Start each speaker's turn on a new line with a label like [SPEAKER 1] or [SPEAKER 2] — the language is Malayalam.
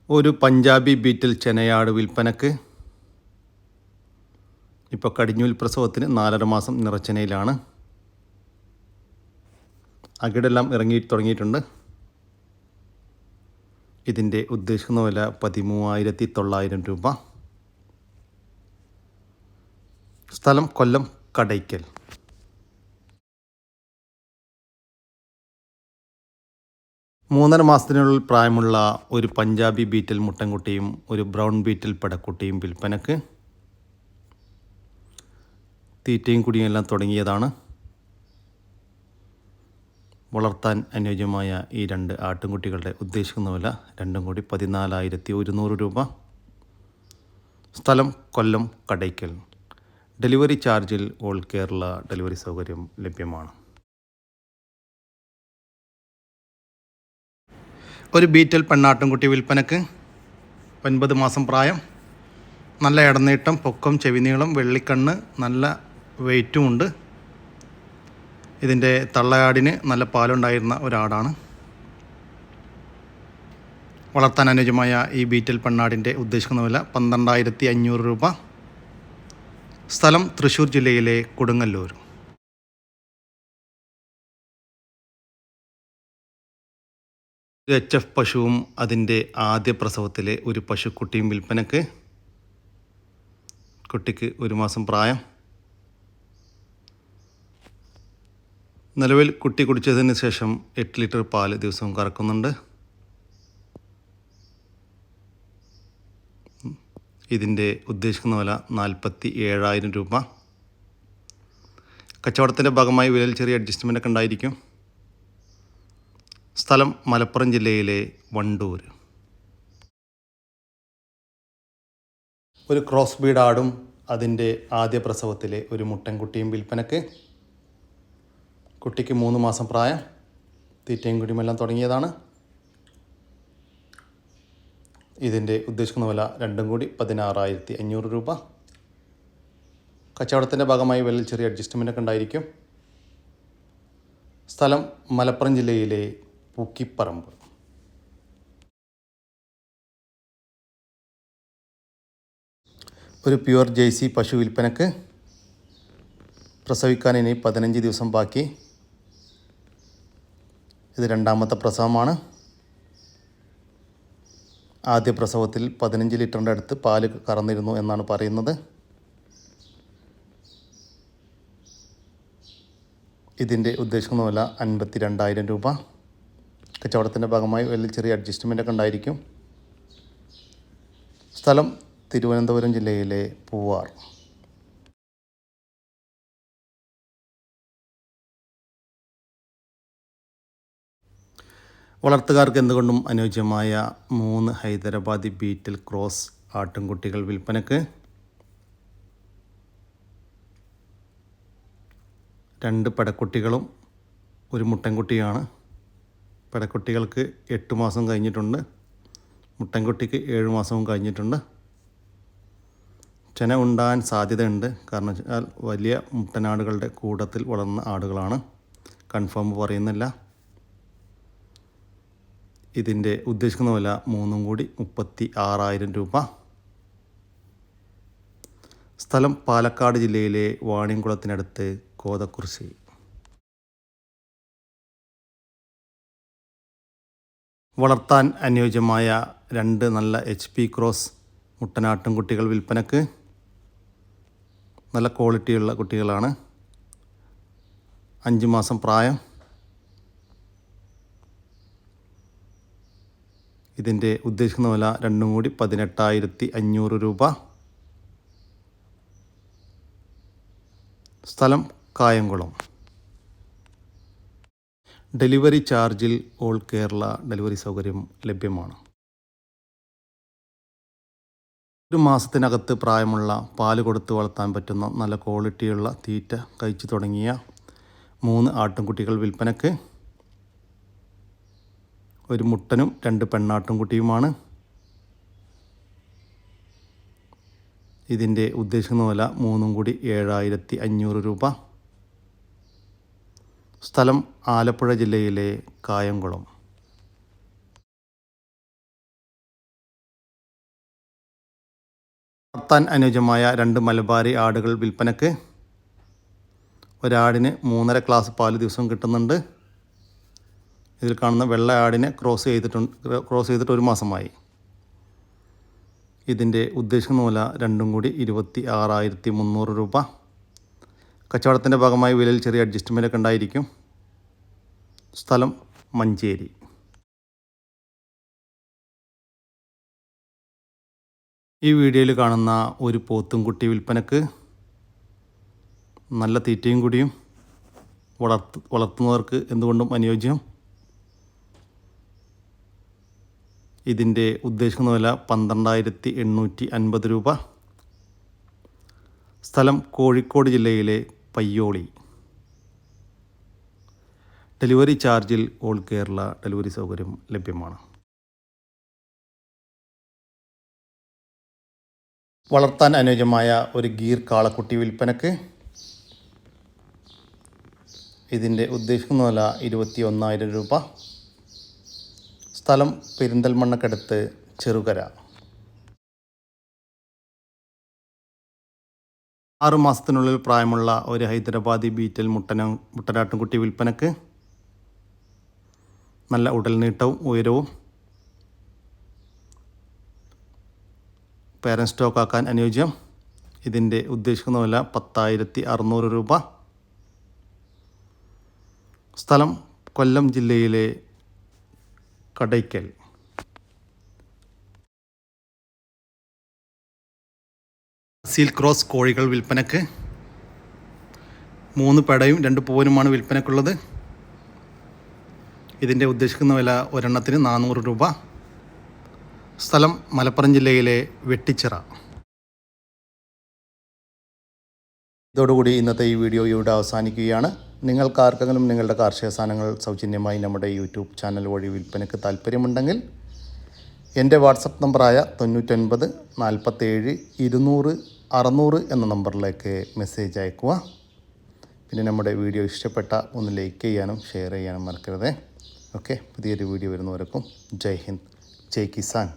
[SPEAKER 1] ഒരു പഞ്ചാബി ബീറ്റിൽ ചെനയാട് വിൽപ്പനക്ക്. ഇപ്പോൾ കടിഞ്ഞൂൽ പ്രസവത്തിന് 4.5 മാസം നിറച്ചെനയിലാണ്. അകിടെല്ലാം ഇറങ്ങി തുടങ്ങിയിട്ടുണ്ട്. ഇതിൻ്റെ ഉദ്ദേശിക്കുന്ന വില 13,900 രൂപ. സ്ഥലം കൊല്ലം കടയ്ക്കൽ. മൂന്നര മാസത്തിനുള്ളിൽ പ്രായമുള്ള ഒരു പഞ്ചാബി ബീറ്റൽ മുട്ടൻകുട്ടിയും ഒരു ബ്രൗൺ ബീറ്റൽ പടക്കുട്ടിയും വിൽപ്പനക്ക്. തീറ്റയും കുടിയും എല്ലാം തുടങ്ങിയതാണ്. വളർത്താൻ അനുയോജ്യമായ ഈ 2 ആട്ടിൻകുട്ടികളുടെ ഉദ്ദേശിക്കുന്ന വില രണ്ടും കൂടി 14,100 രൂപ. സ്ഥലം കൊല്ലം കടയ്ക്കൽ. ഡെലിവറി ചാർജിൽ ഓൾ കേരള ഡെലിവറി സൗകര്യം ലഭ്യമാണ്. ഒരു ബീറ്റൽ പെണ്ണാട്ടിൻകുട്ടി വിൽപ്പനക്ക്. 9 മാസം പ്രായം. നല്ല ഇടനീട്ടം, പൊക്കം, ചെവിനീളം, വെള്ളിക്കണ്ണ്, നല്ല വെയിറ്റുമുണ്ട്. ഇതിൻ്റെ തള്ളയാടിന് നല്ല പാലുണ്ടായിരുന്ന ഒരാടാണ്. വളർത്താൻ അനുയോജ്യമായ ഈ ബീറ്റൽ പെണ്ണാടിൻ്റെ ഉദ്ദേശിക്കുന്ന വില 12,500 രൂപ. സ്ഥലം തൃശ്ശൂർ ജില്ലയിലെ കൊടുങ്ങല്ലൂർ. HF പശുവും അതിൻ്റെ ആദ്യ പ്രസവത്തിലെ ഒരു പശുക്കുട്ടിയും വിൽപ്പനക്ക്. കുട്ടിക്ക് 1 മാസം പ്രായം. നിലവിൽ കുട്ടി കുടിച്ചതിന് ശേഷം 8 ലിറ്റർ പാല് ദിവസവും കറക്കുന്നുണ്ട്. ഇതിൻ്റെ ഉദ്ദേശിക്കുന്ന വില 47,000 രൂപ. കച്ചവടത്തിൻ്റെ ഭാഗമായി വിലയിൽ ചെറിയ അഡ്ജസ്റ്റ്മെൻ്റൊക്കെ ഉണ്ടായിരിക്കും. സ്ഥലം മലപ്പുറം ജില്ലയിലെ വണ്ടൂർ. ഒരു ക്രോസ് ബീഡ് ആടും അതിൻ്റെ ആദ്യ പ്രസവത്തിലെ ഒരു മുട്ടൻകുട്ടിയും വിൽപ്പനക്ക്. കുട്ടിക്ക് 3 മാസം പ്രായം. തീറ്റയും കുടിയുമെല്ലാം തുടങ്ങിയതാണ്. ഇതിൻ്റെ ഉദ്ദേശിക്കുന്ന വില രണ്ടും കൂടി 16,500 രൂപ. കച്ചവടത്തിൻ്റെ ഭാഗമായി വിലയിൽ ചെറിയ അഡ്ജസ്റ്റ്മെൻ്റൊക്കെ ഉണ്ടായിരിക്കും. സ്ഥലം മലപ്പുറം ജില്ലയിലെ പൂക്കിപ്പറമ്പ്. ഒരു പ്യുവർ ജേഴ്സി പശു വിൽപ്പനക്ക്. പ്രസവിക്കാൻ ഇനി 15 ദിവസം ബാക്കി. ഇത് 2ാമത്തെ പ്രസവമാണ്. ആദ്യ പ്രസവത്തിൽ 15 ലിറ്ററിൻ്റെ അടുത്ത് പാല് കറന്നിരുന്നു എന്നാണ് പറയുന്നത്. ഇതിൻ്റെ ഉദ്ദേശിക്കുന്ന വില 52,000 രൂപ. കച്ചവടത്തിൻ്റെ ഭാഗമായി വലിയ ചെറിയ അഡ്ജസ്റ്റ്മെൻ്റൊക്കെ ഉണ്ടായിരിക്കും. സ്ഥലം തിരുവനന്തപുരം ജില്ലയിലെ പൂവാർ. വളർത്തുകാർക്ക് എന്തുകൊണ്ടും അനുയോജ്യമായ 3 ഹൈദരാബാദി ബീറ്റൽ ക്രോസ് ആട്ടിൻകുട്ടികൾ വിൽപ്പനക്ക്. 2 പടക്കുട്ടികളും ഒരു മുട്ടൻകുട്ടിയാണ്. പടക്കുട്ടികൾക്ക് 8 മാസം കഴിഞ്ഞിട്ടുണ്ട്. മുട്ടൻകുട്ടിക്ക് 7 മാസവും കഴിഞ്ഞിട്ടുണ്ട്. ചെന ഉണ്ടാകാൻ സാധ്യതയുണ്ട്. കാരണം വെച്ചാൽ വലിയ മുട്ടനാടുകളുടെ കൂട്ടത്തിൽ വളർന്ന ആടുകളാണ്. കൺഫേം പറയുന്നില്ല. ഇതിൻ്റെ ഉദ്ദേശിക്കുന്ന വില 3 കൂടി 36,000 രൂപ. സ്ഥലം പാലക്കാട് ജില്ലയിലെ വാണിയംകുളത്തിനടുത്ത് കോതക്കുറിശി. വളർത്താൻ അനുയോജ്യമായ 2 നല്ല HP ക്രോസ് മുട്ടനാട്ടിൻകുട്ടികൾ വിൽപ്പനക്ക്. നല്ല ക്വാളിറ്റിയുള്ള കുട്ടികളാണ്. 5 മാസം പ്രായം. ഇതിൻ്റെ ഉദ്ദേശിക്കുന്ന വില രണ്ടും കൂടി 18,500 രൂപ. സ്ഥലം കായംകുളം. ഡെലിവറി ചാർജിൽ ഓൾ കേരള ഡെലിവറി സൗകര്യം ലഭ്യമാണ്. 1 മാസത്തിനകത്ത് പ്രായമുള്ള പാല് കൊടുത്ത് വളർത്താൻ പറ്റുന്ന നല്ല ക്വാളിറ്റിയുള്ള തീറ്റ കഴിച്ചു തുടങ്ങിയ 3 ആട്ടിൻകുട്ടികൾ വിൽപ്പനക്ക്. ഒരു മുട്ടനും 2 പെണ്ണാട്ടിൻകുട്ടിയുമാണ്. ഇതിൻ്റെ ഉദ്ദേശിക്കുന്ന വില 3 കൂടി 7,500 രൂപ. സ്ഥലം ആലപ്പുഴ ജില്ലയിലെ കായംകുളം. വളർത്താൻ അനുയോജ്യമായ 2 മലബാരി ആടുകൾ വിൽപ്പനക്ക്. ഒരാടിന് 3.5 ഗ്ലാസ് പാല് ദിവസവും കിട്ടുന്നുണ്ട്. ഇതിൽ കാണുന്ന വെള്ള ആടിനെ ക്രോസ് ചെയ്തിട്ട് 1 മാസമായി. ഇതിൻ്റെ ഉദ്ദേശിക്കുന്ന വില രണ്ടും കൂടി 26,300 രൂപ. കച്ചവടത്തിൻ്റെ ഭാഗമായി വിലയിൽ ചെറിയ അഡ്ജസ്റ്റ്മെൻ്റൊക്കെ ഉണ്ടായിരിക്കും. സ്ഥലം മഞ്ചേരി. ഈ വീഡിയോയിൽ കാണുന്ന ഒരു പോത്തും കുട്ടി വിൽപ്പനക്ക്. നല്ല തീറ്റയും കൂടിയും വളർത്തുന്നവർക്ക് എന്തുകൊണ്ടും അനുയോജ്യം. ഇതിൻ്റെ ഉദ്ദേശിക്കുന്ന വില 12,850 രൂപ. സ്ഥലം കോഴിക്കോട് ജില്ലയിലെ പയ്യോളി. ഡെലിവറി ചാർജിൽ ഓൾ കേരള ഡെലിവറി സൗകര്യം ലഭ്യമാണ്. വളർത്താൻ അനുയോജ്യമായ ഒരു ഗീർ കാളക്കുട്ടി വിൽപ്പനക്ക്. ഇതിൻ്റെ ഉദ്ദേശിക്കുന്ന വില 21,000 രൂപ. സ്ഥലം പെരിന്തൽമണ്ണക്കടുത്ത് ചെറുകര. 6 മാസത്തിനുള്ളിൽ പ്രായമുള്ള ഒരു ഹൈദരാബാദി ബീറ്റൽ മുട്ടനാട്ടുംകുട്ടി വിൽപ്പനക്ക്. നല്ല ഉടൽനീട്ടവും ഉയരവും. പേരൻ സ്റ്റോക്ക് ആക്കാൻ അനുയോജ്യം. ഇതിൻ്റെ ഉദ്ദേശിക്കുന്ന വില 10,600 രൂപ. സ്ഥലം കൊല്ലം ജില്ലയിലെ കടയ്ക്കൽ. സീൽ ക്രോസ് കോഴികൾ വിൽപ്പനക്ക്. 3 പെടയും 2 പൂവനുമാണ് വിൽപ്പനക്കുള്ളത്. ഇതിൻ്റെ ഉദ്ദേശിക്കുന്ന വില ഒരെണ്ണത്തിന് 400 രൂപ. സ്ഥലം മലപ്പുറം ജില്ലയിലെ വെട്ടിച്ചിറ. ഇതോടുകൂടി ഇന്നത്തെ ഈ വീഡിയോ ഇവിടെ അവസാനിക്കുകയാണ്. നിങ്ങൾക്ക് ആർക്കെങ്കിലും നിങ്ങളുടെ കാർഷിക സാധനങ്ങൾ സൗജന്യമായി നമ്മുടെ യൂട്യൂബ് ചാനൽ വഴി വിൽപ്പനയ്ക്ക് താല്പര്യമുണ്ടെങ്കിൽ എൻ്റെ വാട്സപ്പ് നമ്പറായ 99 47 200 600 എന്ന നമ്പറിലേക്ക് മെസ്സേജ് അയക്കുക. പിന്നെ നമ്മുടെ വീഡിയോ ഇഷ്ടപ്പെട്ട ഒന്ന് ലൈക്ക് ചെയ്യാനും ഷെയർ ചെയ്യാനും മറക്കരുത്. ഓക്കെ, പുതിയൊരു വീഡിയോ വരുന്നവരെക്കും ജയ് ഹിന്ദ്, ജയ് കിസാൻ.